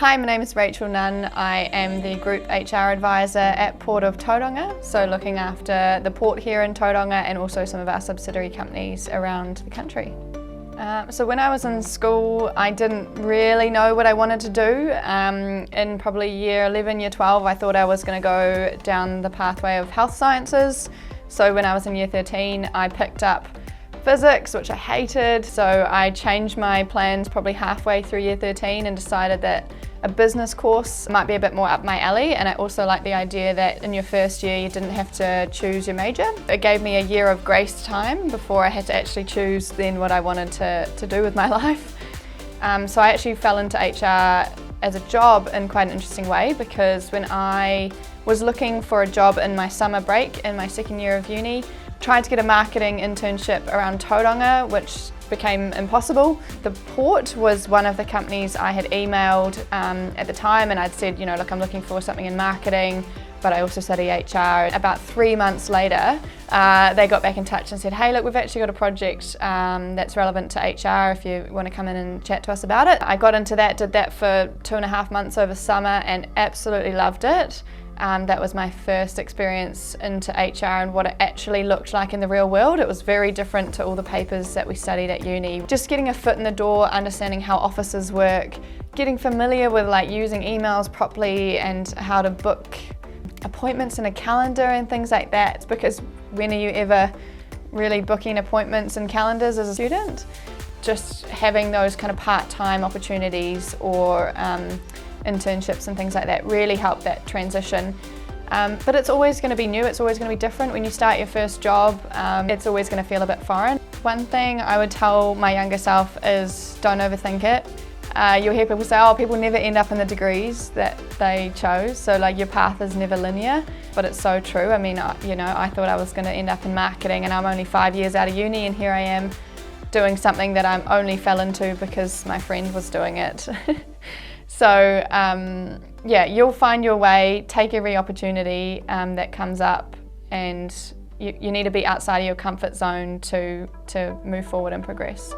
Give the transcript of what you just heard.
Hi, my name is Rachael Nunn. I am the Group HR Advisor at Port of Tauranga, so looking after the port here in Tauranga and also some of our subsidiary companies around the country. So when I was in school, I didn't really know what I wanted to do. In probably year 11, year 12, I thought I was going to go down the pathway of health sciences. So when I was in year 13, I picked up physics, which I hated, so I changed my plans probably halfway through year 13 and decided that a business course might be a bit more up my alley, and I also like the idea that in your first year you didn't have to choose your major. It gave me a year of grace time before I had to actually choose then what I wanted to do with my life. So I actually fell into HR as a job in quite an interesting way, because when I was looking for a job in my summer break in my second year of uni, tried to get a marketing internship around Tauranga, which became impossible. The port was one of the companies I had emailed at the time, and I'd said, you know, look, I'm looking for something in marketing, but I also study HR. About 3 months later, they got back in touch and said, hey, look, we've actually got a project that's relevant to HR if you want to come in and chat to us about it. I got into that, did that for 2.5 months over summer and absolutely loved it. That was my first experience into HR and what it actually looked like in the real world. It was very different to all the papers that we studied at uni. Just getting a foot in the door, understanding how offices work, getting familiar with like using emails properly and how to book appointments in a calendar and things like that, because when are you ever really booking appointments and calendars as a student? Just having those kind of part-time opportunities or internships and things like that really help that transition. But it's always going to be new, it's always going to be different. When you start your first job, it's always going to feel a bit foreign. One thing I would tell my younger self is don't overthink it. You'll hear people say, oh, people never end up in the degrees that they chose, so like your path is never linear, but it's so true. I mean, you know, I thought I was going to end up in marketing and I'm only 5 years out of uni, and here I am doing something that I only fell into because my friend was doing it. So yeah, you'll find your way, take every opportunity that comes up, and you need to be outside of your comfort zone to move forward and progress.